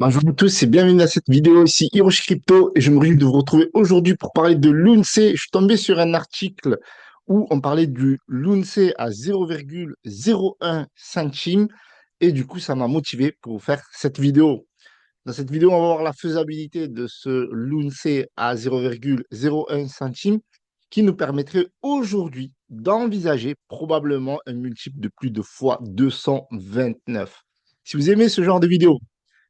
Bonjour à tous et bienvenue à cette vidéo ici Hiroshi Crypto et je me réjouis de vous retrouver aujourd'hui pour parler de l'UNC. Je suis tombé sur un article où on parlait du l'UNC à 0,01 centime et du coup ça m'a motivé pour vous faire cette vidéo. Dans cette vidéo, on va voir la faisabilité de ce l'UNC à 0,01 centime qui nous permettrait aujourd'hui d'envisager probablement un multiple de plus de fois 229. Si vous aimez ce genre de vidéo,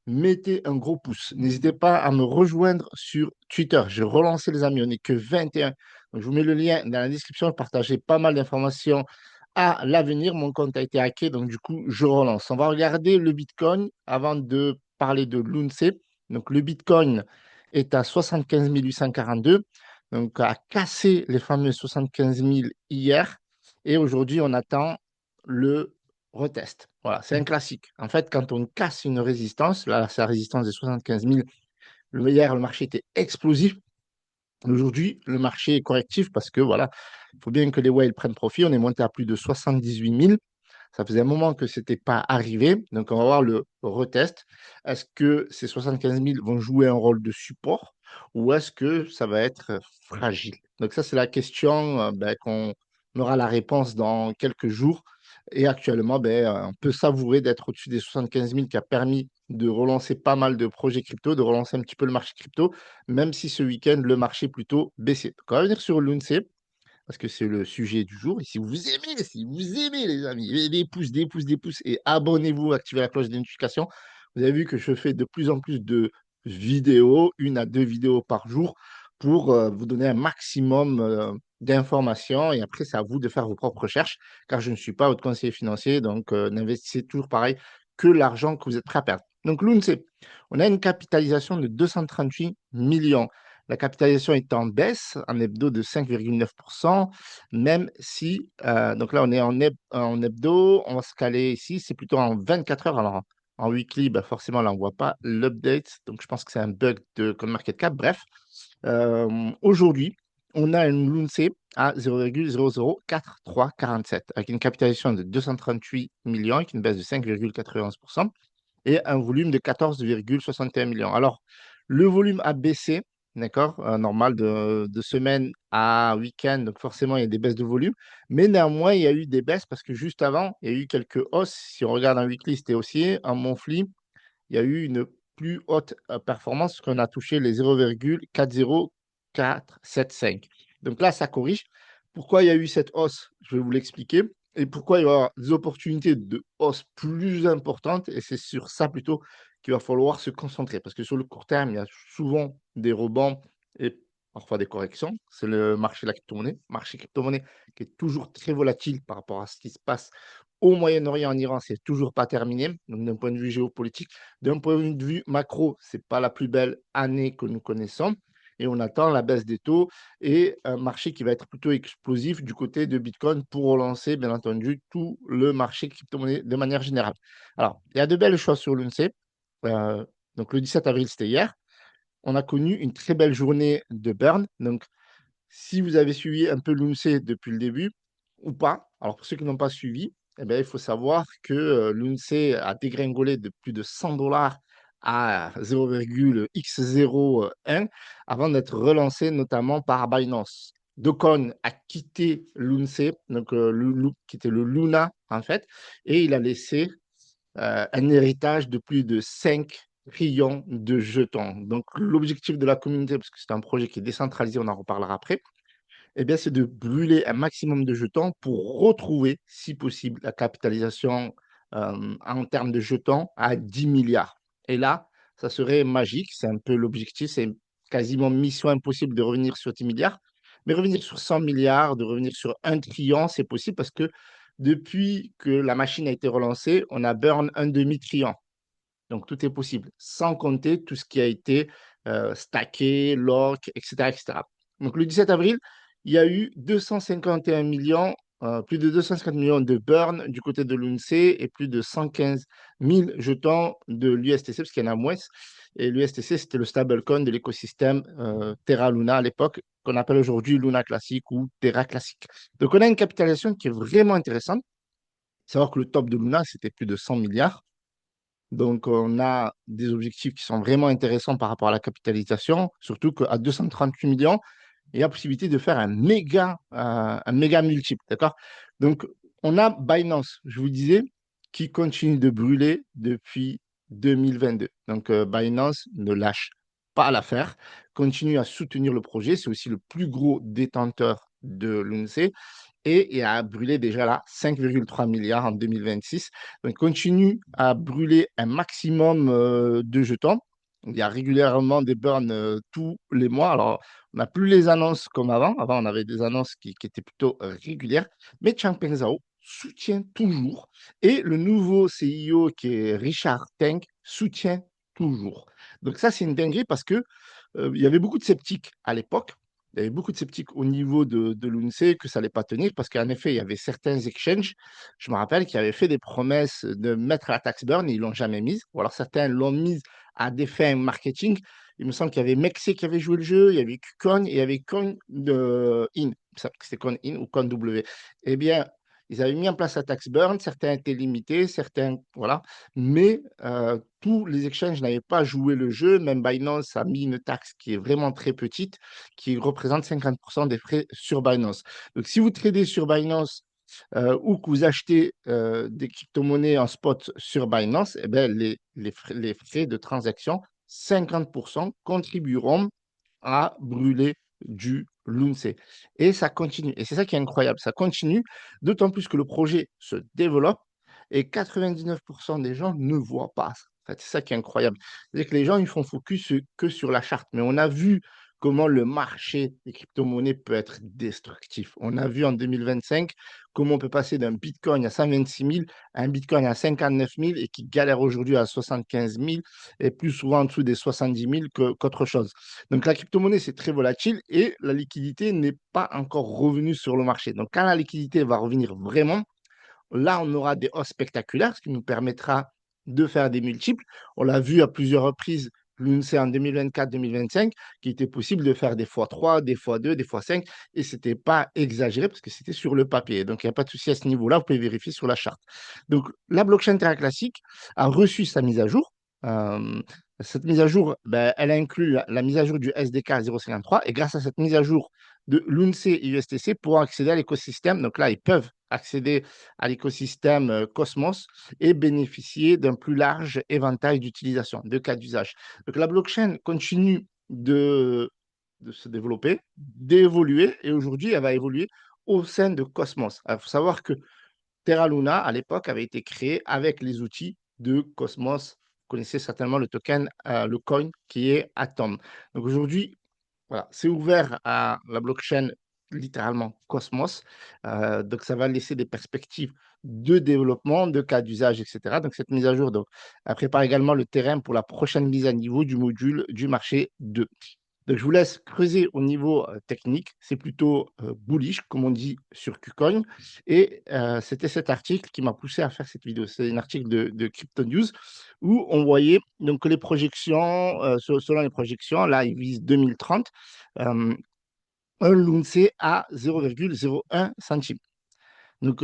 mettez un gros pouce. N'hésitez pas à me rejoindre sur Twitter. J'ai relancé les amis, on n'est que 21. Donc, je vous mets le lien dans la description. Partagez pas mal d'informations à l'avenir. Mon compte a été hacké, donc du coup, je relance. On va regarder le Bitcoin avant de parler de l'UNC. Donc, le Bitcoin est à 75 842. Donc, a cassé les fameux 75 000 hier. Et aujourd'hui, on attend le retest. Voilà, c'est un classique. En fait, quand on casse une résistance, là, c'est la résistance des 75 000. Hier, le marché était explosif. Aujourd'hui, le marché est correctif parce que voilà, il faut bien que les whales prennent profit. On est monté à plus de 78 000. Ça faisait un moment que ce n'était pas arrivé. Donc, on va voir le retest. Est-ce que ces 75 000 vont jouer un rôle de support ou est-ce que ça va être fragile? Donc, ça, c'est la question qu'on aura la réponse dans quelques jours. Et actuellement, on peut savourer d'être au-dessus des 75 000 qui a permis de relancer pas mal de projets crypto, de relancer un petit peu le marché crypto, même si ce week-end, le marché plutôt baissé. Donc, on va venir sur l'UNC parce que c'est le sujet du jour. Et si vous aimez, les amis, des pouces, des pouces, des pouces, et abonnez-vous, activez la cloche de notification. Vous avez vu que je fais de plus en plus de vidéos, 1 à 2 vidéos par jour, pour vous donner un maximum d'informations. Et après, c'est à vous de faire vos propres recherches, car je ne suis pas votre conseiller financier. Donc, n'investissez toujours pareil que l'argent que vous êtes prêt à perdre. Donc, l'UNC, on a une capitalisation de 238 millions. La capitalisation est en baisse, en hebdo de 5,9%, même si, donc là on est en hebdo, on va se caler ici, c'est plutôt en 24 heures. Alors en weekly, forcément là on ne voit pas l'update, donc je pense que c'est un bug de CoinMarketCap. Bref, aujourd'hui, on a une LUNC à 0,004347 avec une capitalisation de 238 millions, avec une baisse de 5,91% et un volume de 14,61 millions. Alors, le volume a baissé, d'accord, normal de semaine à week-end, donc forcément, il y a des baisses de volume, mais néanmoins, il y a eu des baisses parce que juste avant, il y a eu quelques hausses. Si on regarde un weekly, c'était haussier. En monthly, il y a eu une plus haute performance qu'on a touché les 0,40475. Donc là, ça corrige. Pourquoi il y a eu cette hausse? Je vais vous l'expliquer. Et pourquoi il va y avoir des opportunités de hausse plus importantes. Et c'est sur ça plutôt qu'il va falloir se concentrer. Parce que sur le court terme, il y a souvent des rebonds et parfois des corrections. C'est le marché de la crypto-monnaie. Marché crypto-monnaie qui est toujours très volatile par rapport à ce qui se passe au Moyen-Orient, en Iran, c'est toujours pas terminé. Donc, d'un point de vue géopolitique, d'un point de vue macro, c'est pas la plus belle année que nous connaissons. Et on attend la baisse des taux et un marché qui va être plutôt explosif du côté de Bitcoin pour relancer, bien entendu, tout le marché crypto-monnaie de manière générale. Alors, il y a de belles choses sur l'UNC. Euh, donc, le 17 avril, c'était hier. On a connu une très belle journée de burn. Donc, si vous avez suivi un peu l'UNC depuis le début ou pas, alors pour ceux qui n'ont pas suivi, il faut savoir que l'UNC a dégringolé de plus de 100 dollars à 0,x01 avant d'être relancé notamment par Binance. Docon a quitté l'UNC, donc qui était le Luna en fait, et il a laissé un héritage de plus de 5 trillions de jetons. Donc l'objectif de la communauté, parce que c'est un projet qui est décentralisé, on en reparlera après, c'est de brûler un maximum de jetons pour retrouver, si possible, la capitalisation en termes de jetons à 10 milliards. Et là, ça serait magique. C'est un peu l'objectif. C'est quasiment mission impossible de revenir sur 10 milliards. Mais revenir sur 100 milliards, de revenir sur 1 trillion, c'est possible parce que depuis que la machine a été relancée, on a burn un demi-trillion. Donc, tout est possible, sans compter tout ce qui a été stacké, lock, etc., etc. Donc, le 17 avril, il y a eu 251 millions, plus de 250 millions de burn du côté de l'UNC et plus de 115 000 jetons de l'USTC, parce qu'il y en a moins. Et l'USTC, c'était le stablecoin de l'écosystème Terra Luna à l'époque, qu'on appelle aujourd'hui Luna Classic ou Terra Classic. Donc, on a une capitalisation qui est vraiment intéressante. Savoir que le top de Luna, c'était plus de 100 milliards. Donc, on a des objectifs qui sont vraiment intéressants par rapport à la capitalisation, surtout qu'à 238 millions, il y a possibilité de faire un méga multiple, d'accord? Donc, on a Binance, je vous disais, qui continue de brûler depuis 2022. Donc, Binance ne lâche pas l'affaire, continue à soutenir le projet. C'est aussi le plus gros détenteur de l'UNC et il a brûlé déjà là 5,3 milliards en 2026. Donc, continue à brûler un maximum de jetons. Il y a régulièrement des burns tous les mois. Alors, on n'a plus les annonces comme avant. Avant, on avait des annonces qui étaient plutôt régulières. Mais Changpeng Zhao soutient toujours. Et le nouveau CIO qui est Richard Teng soutient toujours. Donc ça, c'est une dinguerie parce que il y avait beaucoup de sceptiques à l'époque. Il y avait beaucoup de sceptiques au niveau de l'UNC que ça n'allait pas tenir parce qu'en effet, il y avait certains exchanges, je me rappelle, qui avaient fait des promesses de mettre la taxe burn et ils ne l'ont jamais mise. Ou alors certains l'ont mise à des fins marketing. Il me semble qu'il y avait Mexi qui avait joué le jeu, il y avait KuCoin et il y avait Coin In. C'était Coin In ou Coin W. Eh bien, ils avaient mis en place la taxe burn, certains étaient limités, certains, voilà, mais tous les exchanges n'avaient pas joué le jeu. Même Binance a mis une taxe qui est vraiment très petite, qui représente 50% des frais sur Binance. Donc, si vous tradez sur Binance ou que vous achetez des crypto-monnaies en spot sur Binance, eh ben, les frais de transaction, 50% contribueront à brûler du Lunce. Et ça continue. Et c'est ça qui est incroyable. Ça continue, d'autant plus que le projet se développe et 99% des gens ne voient pas ça. En fait, c'est ça qui est incroyable. C'est que les gens, ils font focus que sur la charte. Mais on a vu comment le marché des crypto-monnaies peut être destructif. On a vu en 2025 comment on peut passer d'un Bitcoin à 126 000 à un Bitcoin à 59 000 et qui galère aujourd'hui à 75 000 et plus souvent en dessous des 70 000 qu'autre chose. Donc la crypto-monnaie, c'est très volatile et la liquidité n'est pas encore revenue sur le marché. Donc quand la liquidité va revenir vraiment, là, on aura des hausses spectaculaires, ce qui nous permettra de faire des multiples. On l'a vu à plusieurs reprises, l'UNC en 2024-2025, qu'il était possible de faire des x3, des x2, des x5, et ce n'était pas exagéré parce que c'était sur le papier. Donc, il n'y a pas de souci à ce niveau-là, vous pouvez vérifier sur la charte. Donc, la blockchain Terra Classic a reçu sa mise à jour. Euh, Cette mise à jour, ben, elle a inclus la mise à jour du SDK 053, et grâce à cette mise à jour de l'UNC et USTC, pour accéder à l'écosystème. Donc là, ils peuvent accéder à l'écosystème Cosmos et bénéficier d'un plus large éventail d'utilisation, de cas d'usage. Donc la blockchain continue de se développer, d'évoluer, et aujourd'hui, elle va évoluer au sein de Cosmos. Il faut savoir que Terra Luna, à l'époque, avait été créé avec les outils de Cosmos. Vous connaissez certainement le token, le coin qui est Atom. Donc aujourd'hui, voilà, c'est ouvert à la blockchain, littéralement Cosmos. Donc, ça va laisser des perspectives de développement, de cas d'usage, etc. Donc, cette mise à jour donc, elle prépare également le terrain pour la prochaine mise à niveau du module du marché 2. Donc, je vous laisse creuser au niveau technique. C'est plutôt bullish, comme on dit sur KuCoin. Et c'était cet article qui m'a poussé à faire cette vidéo. C'est un article de Crypto News où on voyait donc que les projections, selon les projections, là, ils visent 2030, euh, un l'unce à 0,01 centime. Donc,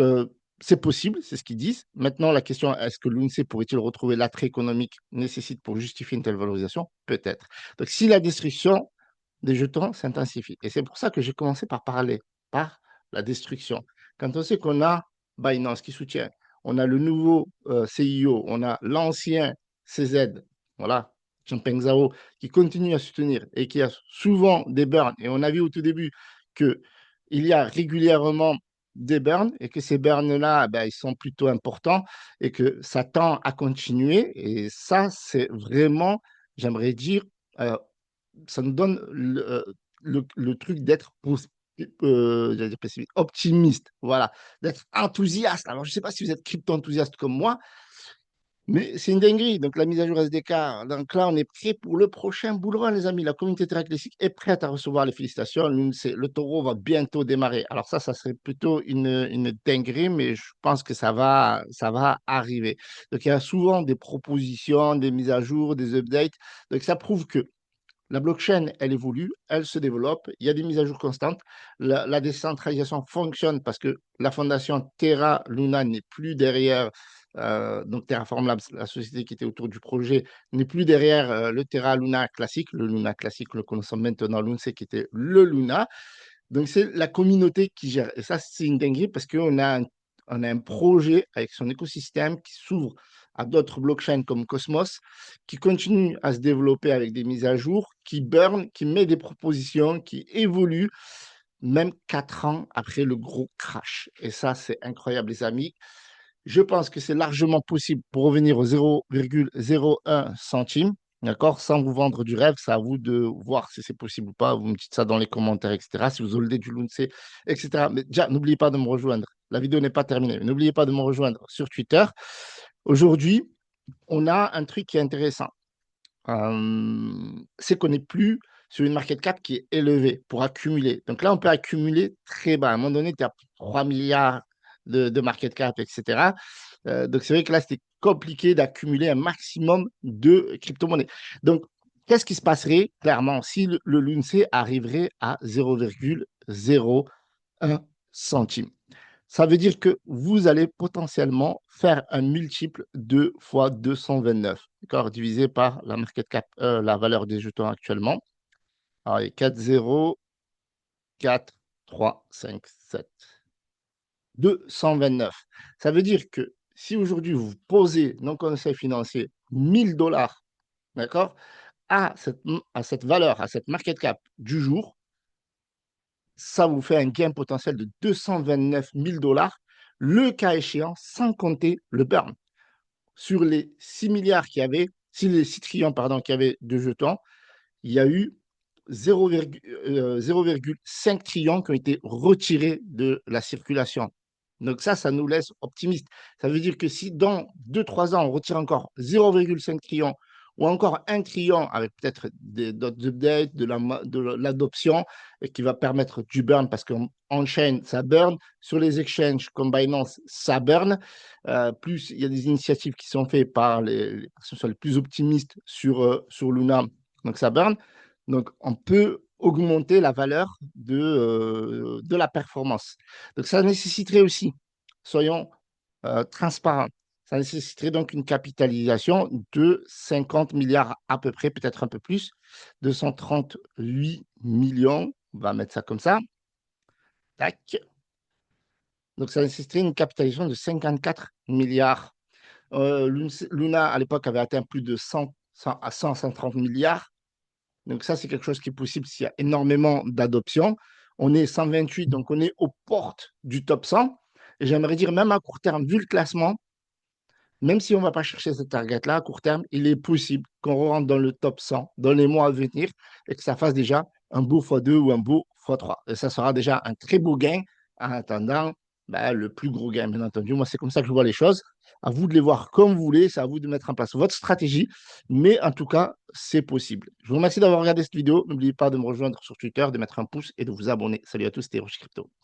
c'est possible, c'est ce qu'ils disent. Maintenant, la question, est-ce que l'UNC pourrait-il retrouver l'attrait économique nécessaire pour justifier une telle valorisation? Peut-être. Donc, si la destruction des jetons s'intensifie, et c'est pour ça que j'ai commencé par parler par la destruction. Quand on sait qu'on a Binance qui soutient, on a le nouveau CIO, on a l'ancien CZ, voilà, Changpeng Zhao, qui continue à soutenir et qui a souvent des burns, et on a vu au tout début qu'il y a régulièrement des burns et que ces burns-là, ben, ils sont plutôt importants et que ça tend à continuer. Et ça, c'est vraiment, j'aimerais dire, euh, ça nous donne le truc d'être j'allais dire optimiste, voilà, d'être enthousiaste. Alors, je ne sais pas si vous êtes crypto-enthousiaste comme moi, mais c'est une dinguerie. Donc, la mise à jour SDK, donc là, on est prêt pour le prochain bull run, les amis. La communauté Terra Classic est prête à recevoir les félicitations. Le taureau va bientôt démarrer. Alors, ça serait plutôt une dinguerie, mais je pense que ça va arriver. Donc, il y a souvent des propositions, des mises à jour, des updates. Donc, ça prouve que la blockchain, elle évolue, elle se développe, il y a des mises à jour constantes. La décentralisation fonctionne parce que la fondation Terra Luna n'est plus derrière Donc Terraform Labs, la société qui était autour du projet, n'est plus derrière le Terra Luna classique. Le Luna classique, le connaissons maintenant, Lunce, qui était le Luna. Donc, c'est la communauté qui gère. Et ça, c'est une dinguerie parce on a un projet avec son écosystème qui s'ouvre à d'autres blockchains comme Cosmos, qui continue à se développer avec des mises à jour, qui burn, qui met des propositions, qui évolue, même 4 ans après le gros crash. Et ça, c'est incroyable, les amis. Je pense que c'est largement possible pour revenir au 0,01 centime, d'accord, sans vous vendre du rêve. C'est à vous de voir si c'est possible ou pas. Vous me dites ça dans les commentaires, etc. Si vous holdez du Lunce, etc. Mais déjà, n'oubliez pas de me rejoindre. La vidéo n'est pas terminée. N'oubliez pas de me rejoindre sur Twitter. Aujourd'hui, on a un truc qui est intéressant. C'est qu'on n'est plus sur une market cap qui est élevée pour accumuler. Donc là, on peut accumuler très bas. À un moment donné, tu as 3 milliards de market cap, etc. Donc c'est vrai que là, c'était compliqué d'accumuler un maximum de crypto-monnaies. Donc, qu'est-ce qui se passerait clairement si le Lunce arriverait à 0,01 centime? Ça veut dire que vous allez potentiellement faire un multiple de fois 229, d'accord, divisé par la market cap, la valeur des jetons actuellement. Alors, il y a 4, 0, 4, 3, 5, 7. 229. Ça veut dire que si aujourd'hui vous posez non conseil financier 1000 dollars, d'accord, à cette valeur, à cette market cap du jour, ça vous fait un gain potentiel de 229 000 dollars, le cas échéant, sans compter le burn. Sur les 6 milliards qu'il y avait, si les 6 trillions, pardon, qu'il y avait de jetons, il y a eu 0,5 trillions qui ont été retirés de la circulation. Donc ça nous laisse optimistes. Ça veut dire que si dans 2-3 ans, on retire encore 0,5 trillion ou encore 1 trillion avec peut-être d'autres updates, de l'adoption qui va permettre du burn parce qu'en chain, ça burn. Sur les exchanges comme Binance, ça burn. Plus il y a des initiatives qui sont faites par les personnes les plus optimistes sur Luna, donc ça burn. Donc, on peut augmenter la valeur de la performance. Donc, ça nécessiterait aussi, soyons transparents, ça nécessiterait donc une capitalisation de 50 milliards à peu près, peut-être un peu plus, 238 millions, on va mettre ça comme ça. Tac. Donc, ça nécessiterait une capitalisation de 54 milliards. Luna, à l'époque, avait atteint plus de 130 milliards. Donc ça, c'est quelque chose qui est possible s'il y a énormément d'adoption. On est 128, donc on est aux portes du top 100. Et j'aimerais dire, même à court terme, vu le classement, même si on ne va pas chercher cette target-là, à court terme, il est possible qu'on rentre dans le top 100 dans les mois à venir et que ça fasse déjà un beau x2 ou un beau x3. Et ça sera déjà un très beau gain en attendant le plus gros gain, bien entendu. Moi, c'est comme ça que je vois les choses. À vous de les voir comme vous voulez. C'est à vous de mettre en place votre stratégie. Mais en tout cas, c'est possible. Je vous remercie d'avoir regardé cette vidéo. N'oubliez pas de me rejoindre sur Twitter, de mettre un pouce et de vous abonner. Salut à tous, c'était Roche Crypto.